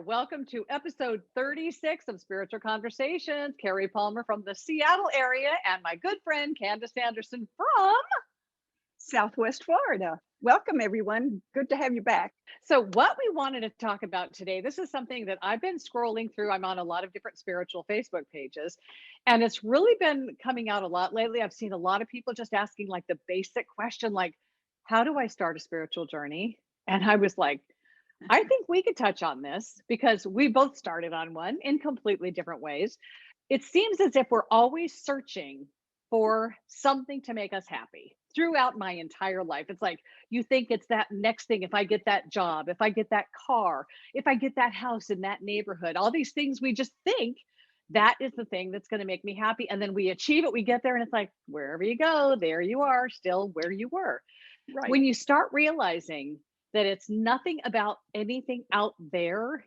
Welcome to episode 36 of Spiritual Conversations. Carrie Palmer from the Seattle area and my good friend Candice Anderson from. Southwest Florida. Welcome, everyone. Good to have you back. So, what we wanted to talk about today, this is something that I've been scrolling through. I'm on a lot of different spiritual Facebook pages, and it's really been coming out a lot lately. I've seen a lot of people just asking like the basic question, like, how do I start a spiritual journey? And I was like, I think we could touch on this because we both started on one in completely different ways. It seems as if we're always searching for something to make us happy throughout my entire life. It's like you think it's that next thing. If I get that job, if I get that car, if I get that house in that neighborhood, all these things we just think that is the thing that's going to make me happy. And then we achieve it, we get there, and it's like, wherever you go, there you are, still where you were. Right. When you start realizing that it's nothing about anything out there,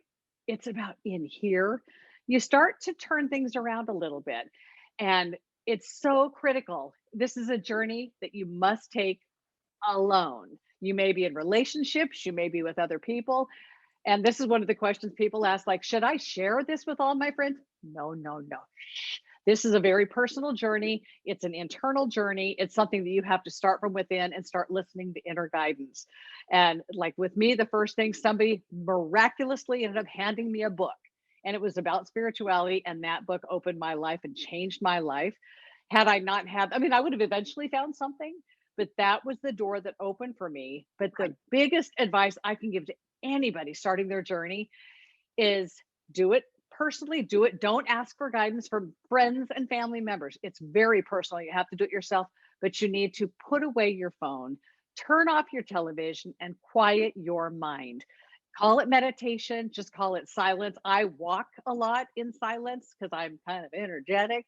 it's about in here, you start to turn things around a little bit. And it's so critical. This is a journey that you must take alone. You may be in relationships, you may be with other people. And this is one of the questions people ask, like, should I share this with all my friends? No, no, no. Shh. This is a very personal journey. It's an internal journey. It's something that you have to start from within and start listening to inner guidance. And like with me, the first thing, somebody miraculously ended up handing me a book, and it was about spirituality. And that book opened my life and changed my life. Had I not had, I mean, I would have eventually found something, but that was the door that opened for me. But the biggest advice I can give to anybody starting their journey is do it personally, do it. Don't ask for guidance from friends and family members. It's very personal. You have to do it yourself, but you need to put away your phone, turn off your television, and quiet your mind. Call it meditation, just call it silence. I walk a lot in silence because I'm kind of energetic,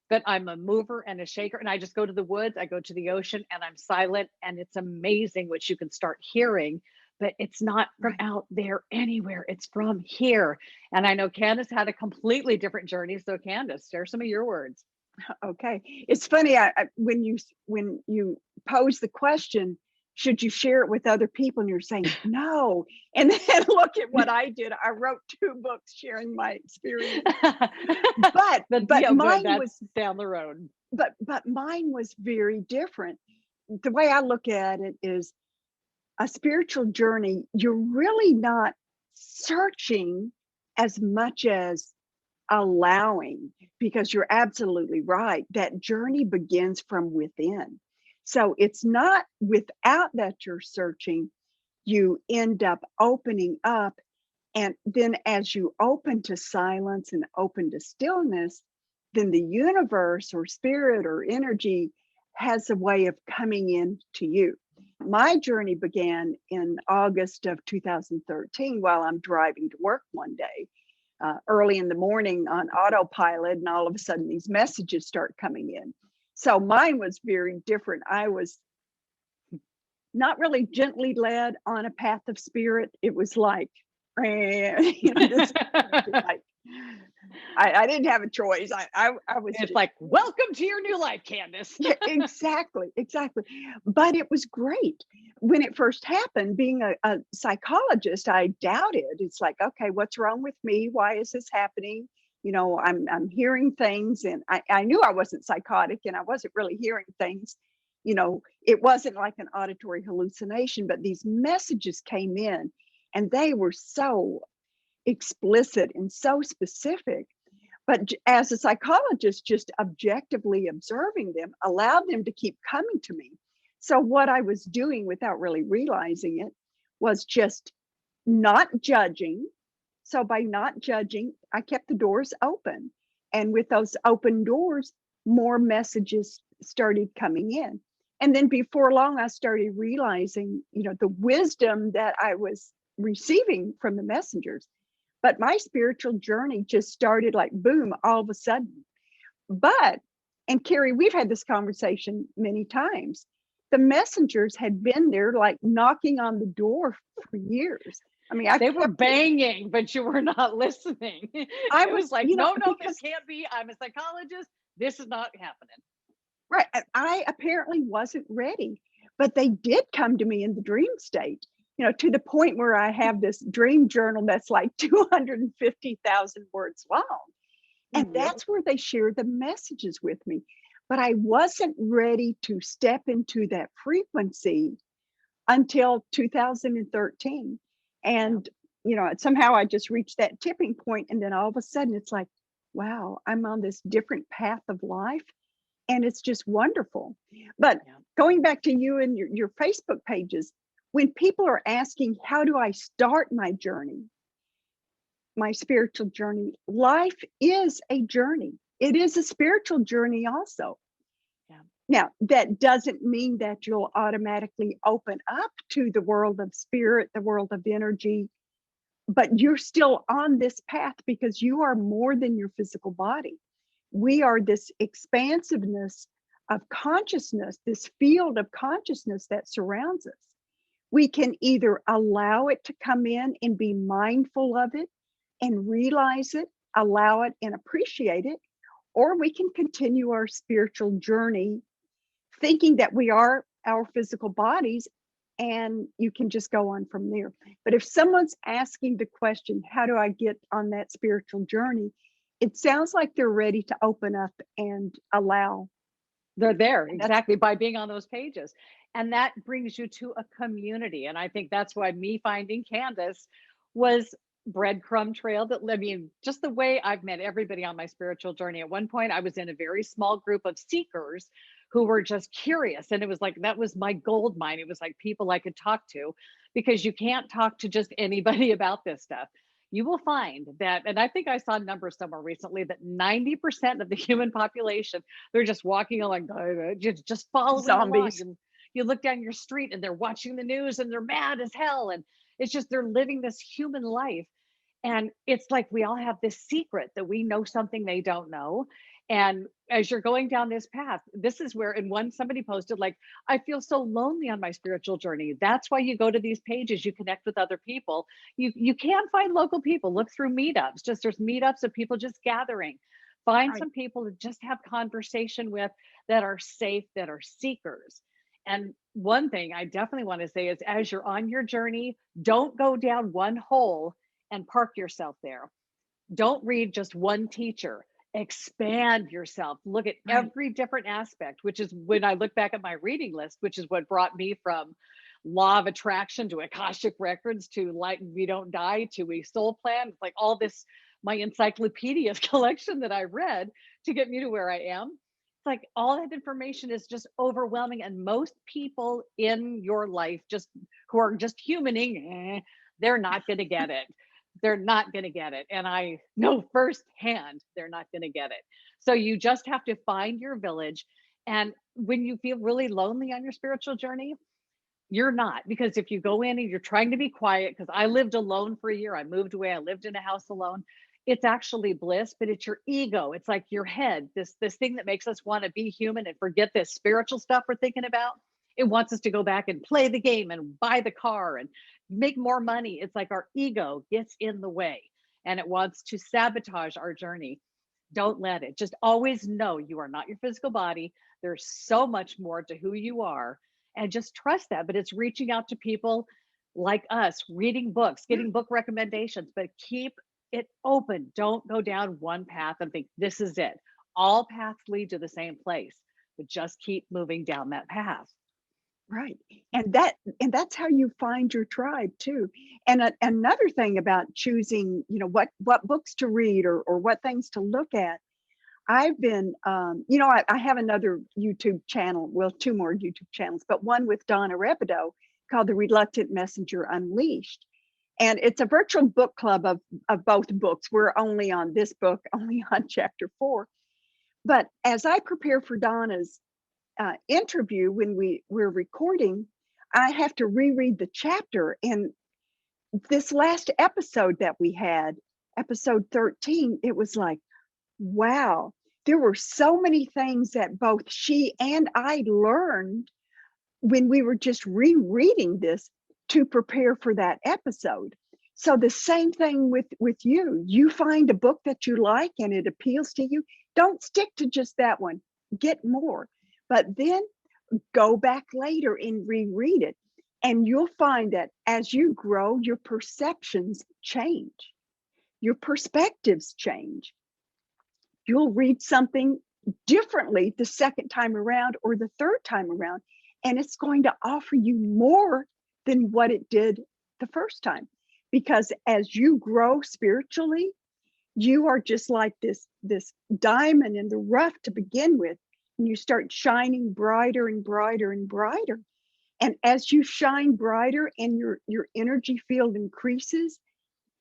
but I'm a mover and a shaker. And I just go to the woods, I go to the ocean, and I'm silent. And it's amazing what you can start hearing, but it's not from out there anywhere. It's from here. And I know Candice had a completely different journey. So Candice, share some of your words. Okay. It's funny. When you pose the question, should you share it with other people? And you're saying no. And then look at what I did. I wrote 2 books sharing my experience. But mine was down the road. But mine was very different. The way I look at it is a spiritual journey. You're really not searching as much as allowing, because you're absolutely right. That journey begins from within. So it's not without that you're searching, you end up opening up. And then as you open to silence and open to stillness, then the universe or spirit or energy has a way of coming in to you. My journey began in August of 2013 while I'm driving to work one day, early in the morning on autopilot, and all of a sudden these messages start coming in. So mine was very different. I was not really gently led on a path of spirit. It was like, this, like I didn't have a choice. I was. It's like, welcome to your new life, Candice. Yeah, exactly. But it was great. When it first happened, being a psychologist, I doubted. It's like, okay, what's wrong with me? Why is this happening? I'm hearing things, and I knew I wasn't psychotic, and I wasn't really hearing things. It wasn't like an auditory hallucination, but these messages came in, and they were so explicit and so specific. But as a psychologist, just objectively observing them allowed them to keep coming to me. So what I was doing without really realizing it was just not judging. So by not judging, I kept the doors open. And with those open doors, more messages started coming in. And then before long, I started realizing, the wisdom that I was receiving from the messengers. But my spiritual journey just started like boom, all of a sudden. And Carrie, we've had this conversation many times. The messengers had been there like knocking on the door for years. I mean, they were banging, but you were not listening. I was like, no, this can't be. I'm a psychologist. This is not happening. Right. I apparently wasn't ready, but they did come to me in the dream state. to the point where I have this dream journal that's like 250,000 words long. And Mhm. that's where they share the messages with me. But I wasn't ready to step into that frequency until 2013. Yeah. And, somehow I just reached that tipping point, and then all of a sudden it's like, wow, I'm on this different path of life, and it's just wonderful. But Yeah. going back to you and your Facebook pages, when people are asking, how do I start my journey, my spiritual journey? Life is a journey. It is a spiritual journey also. Yeah. Now, that doesn't mean that you'll automatically open up to the world of spirit, the world of energy, but you're still on this path because you are more than your physical body. We are this expansiveness of consciousness, this field of consciousness that surrounds us. We can either allow it to come in and be mindful of it and realize it, allow it and appreciate it, or we can continue our spiritual journey thinking that we are our physical bodies, and you can just go on from there. But if someone's asking the question, how do I get on that spiritual journey? It sounds like they're ready to open up and allow. They're there, And that's exactly, by being on those pages. And that brings you to a community. And I think that's why me finding Candace was breadcrumb trail that, I mean, just the way I've met everybody on my spiritual journey. At one point, I was in a very small group of seekers who were just curious. And it was like, that was my gold mine. It was like people I could talk to, because you can't talk to just anybody about this stuff. You will find that, and I think I saw numbers somewhere recently, that 90% of the human population, they're just walking along, just following along. zombies. You look down your street and they're watching the news and they're mad as hell. And it's just, they're living this human life. And it's like we all have this secret that we know something they don't know. And as you're going down this path, this is where, and one somebody posted, like, I feel so lonely on my spiritual journey. That's why you go to these pages, you connect with other people. You can find local people. Look through meetups. Just there's meetups of people just gathering. Find Right. some people to just have conversation with that are safe, that are seekers. And one thing I definitely want to say is, as you're on your journey, don't go down one hole and park yourself there. Don't read just one teacher. Expand yourself. Look at Right. every different aspect, which is when I look back at my reading list, which is what brought me from law of attraction to Akashic records to light we don't die to a soul plan. It's like all this, my encyclopedia collection that I read to get me to where I am. It's like all that information is just overwhelming. And most people in your life, just who are just humaning, they're not going to get it. They're not going to get it. And I know firsthand they're not going to get it. So you just have to find your village. And when you feel really lonely on your spiritual journey, you're not. Because if you go in and you're trying to be quiet, because I lived alone for a year, I moved away, I lived in a house alone. It's actually bliss, but it's your ego. It's like your head, this thing that makes us want to be human and forget this spiritual stuff we're thinking about. It wants us to go back and play the game and buy the car and make more money. It's like our ego gets in the way and it wants to sabotage our journey. Don't let it. Just always know you are not your physical body. There's so much more to who you are, and just trust that. But it's reaching out to people like us, reading books, Yeah. getting book recommendations, but keep it open. Don't go down one path and think this is it. All paths lead to the same place, but just keep moving down that path. Right. And that's how you find your tribe too. And another thing about choosing, what books to read or what things to look at. I've been, I have another YouTube channel, well, two more YouTube channels, but one with Donna Rebido called The Reluctant Messenger Unleashed. And it's a virtual book club of both books. We're only on this book, only on chapter 4. But as I prepare for Donna's interview, when we're recording, I have to reread the chapter. And this last episode that we had, episode 13, it was like, wow, there were so many things that both she and I learned when we were just rereading this to prepare for that episode. So the same thing with you. You find a book that you like and it appeals to you. Don't stick to just that one. Get more. But then go back later and reread it. And you'll find that as you grow, your perceptions change, your perspectives change. You'll read something differently the second time around or the third time around, and it's going to offer you more than what it did the first time. Because as you grow spiritually, you are just like this diamond in the rough to begin with, and you start shining brighter and brighter and brighter. And as you shine brighter and your energy field increases,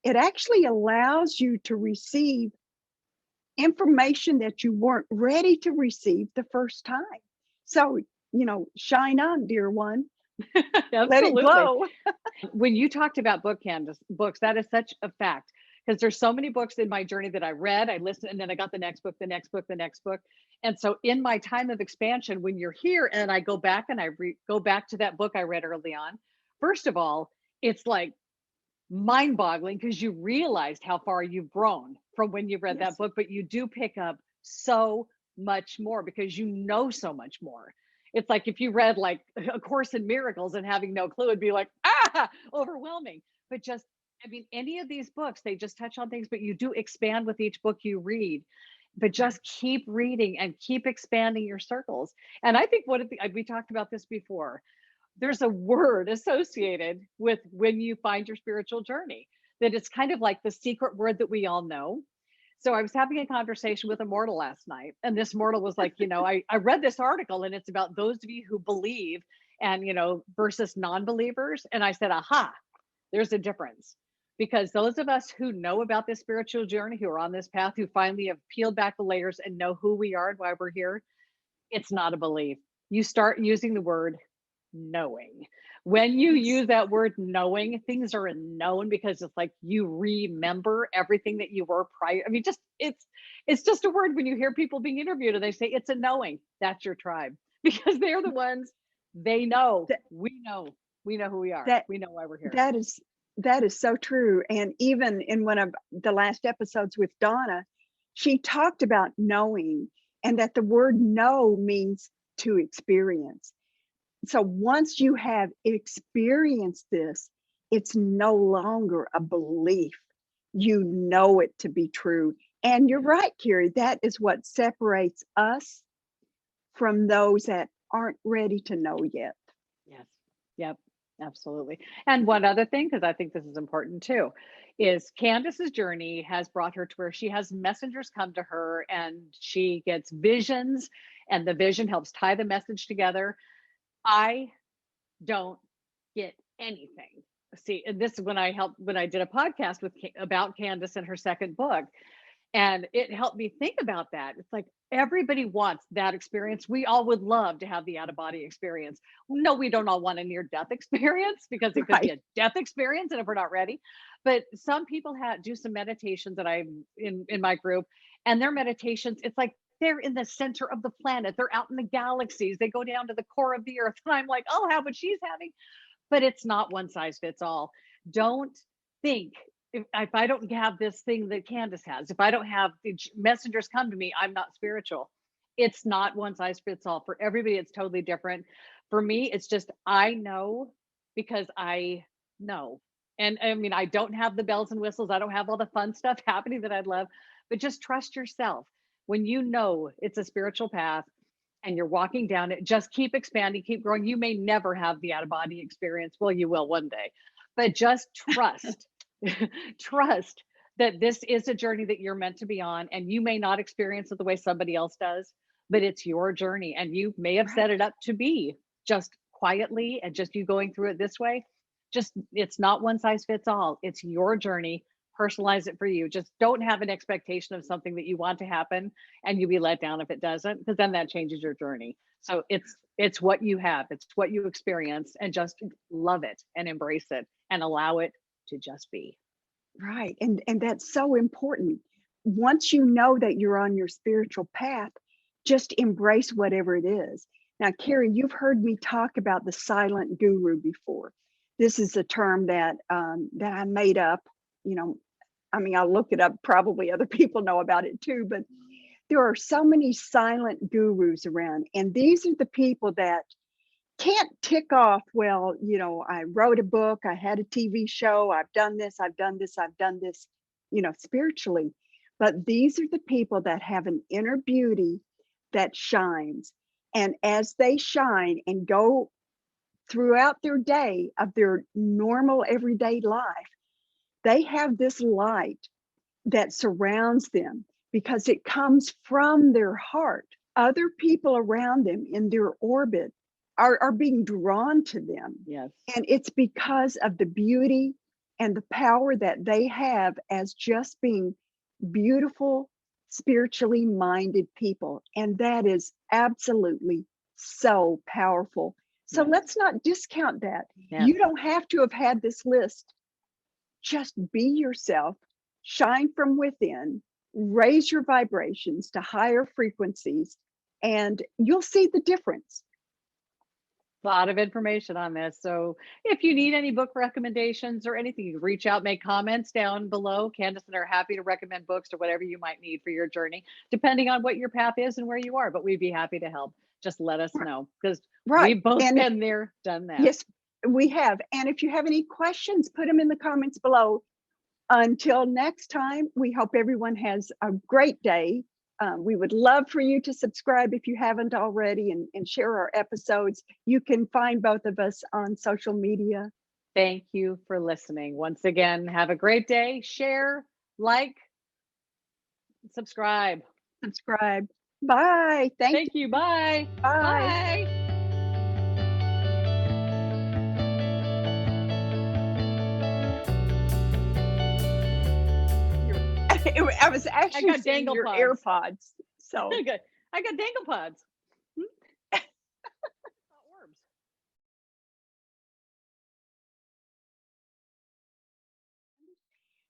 it actually allows you to receive information that you weren't ready to receive the first time. So, shine on, dear one. Let it Absolutely. glow. When you talked about books, that is such a fact, because there's so many books in my journey that I read, I listened, and then I got the next book, the next book, the next book. And so in my time of expansion, when you're here and I go back and go back to that book I read early on, first of all, it's like mind boggling because you realized how far you've grown from when you read that Yes. book, but you do pick up so much more because you know so much more. It's like if you read like A Course in Miracles and having no clue, it'd be like, overwhelming. But just, I mean, any of these books, they just touch on things, but you do expand with each book you read. But Right. just keep reading and keep expanding your circles. And I think we talked about this before, there's a word associated with when you find your spiritual journey, that it's kind of like the secret word that we all know. So I was having a conversation with a mortal last night, and this mortal was like, I read this article and it's about those of you who believe and, versus non-believers. And I said, aha, there's a difference. Because those of us who know about this spiritual journey, who are on this path, who finally have peeled back the layers and know who we are and why we're here, it's not a belief. You start using the word knowing. When you Yes. use that word knowing, things are known because it's like you remember everything that you were prior. I mean, just it's just a word when you hear people being interviewed and they say it's a knowing. That's your tribe because they're the ones they know. That We know who we are. that We know why we're here. that is that is so true. And even in one of the last episodes with Donna, she talked about knowing, and that the word know means to experience. So once you have experienced this, it's no longer a belief. You know it to be true. And you're Yeah. right, Carrie, that is what separates us from those that aren't ready to know yet. Yes. Yep. Absolutely. And one other thing, because I think this is important too, is Candace's journey has brought her to where she has messengers come to her and she gets visions, and the vision helps tie the message together. I don't get anything. See, and this is when I did a podcast about Candace and her second book. And it helped me think about that. It's like everybody wants that experience. We all would love to have the out of body experience. No, we don't all want a near death experience because it could be Right. a death experience. And if we're not ready, but some people do some meditations that I'm in my group, and their meditations, it's like they're in the center of the planet. They're out in the galaxies. They go down to the core of the earth. And I'm like, oh, how what she's having. But it's not one size fits all. Don't think if I don't have this thing that Candace has, if I don't have the messengers come to me, I'm not spiritual. It's not one size fits all. For everybody, it's totally different. For me, it's just I know because I know. And I mean, I don't have the bells and whistles. I don't have all the fun stuff happening that I'd love, but just trust yourself. When you know it's a spiritual path, and you're walking down it, just keep expanding, keep growing. You may never have the out of body experience. Well, you will one day, but just trust, trust that this is a journey that you're meant to be on. And you may not experience it the way somebody else does, but it's your journey. And you may have set Right. it up to be just quietly and just you going through it this way. Just, it's not one size fits all. It's your journey. Personalize it for you. Just don't have an expectation of something that you want to happen and you be let down if it doesn't, because then that changes your journey. So it's what you have, it's what you experience, and just love it and embrace it and allow it to just be. Right. And that's so important. Once you know that you're on your spiritual path, just embrace whatever it is. Now, Carrie, you've heard me talk about the silent guru before. This is a term that I made up. You know, I mean, I'll look it up. Probably other people know about it too. But there are so many silent gurus around, and these are the people that can't tick off, well, I wrote a book, I had a TV show, I've done this, I've done this, I've done this, spiritually. But these are the people that have an inner beauty that shines. And as they shine and go throughout their day of their normal everyday life, they have this light that surrounds them because it comes from their heart. Other people around them in their orbit are being drawn to them. Yes. And it's because of the beauty and the power that they have as just being beautiful, spiritually minded people. And that is absolutely so powerful. So Yes. let's not discount that. Yes. You don't have to have had this list. Just be yourself, shine from within, raise your vibrations to higher frequencies, and you'll see the difference. A lot of information on this. So if you need any book recommendations or anything, you can reach out, make comments down below. Candice and I are happy to recommend books or whatever you might need for your journey, depending on what your path is and where you are. But we'd be happy to help. Just let us know, because Right. we've both And been there, done that. yes, we have. And if you have any questions, put them in the comments below. Until next time, we hope everyone has a great day. We would love for you to subscribe if you haven't already, and share our episodes. You can find both of us on social media. Thank you for listening. Once again, have a great day. Share, like, subscribe. Subscribe. Bye. Thank you. Bye. Bye. Bye. I was actually got seeing dangle your pods. AirPods. So I got dangle pods. Orbs.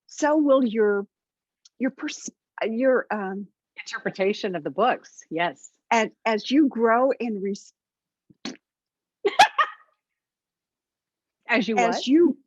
so will your Interpretation of the books. Yes. as you grow As you what? as you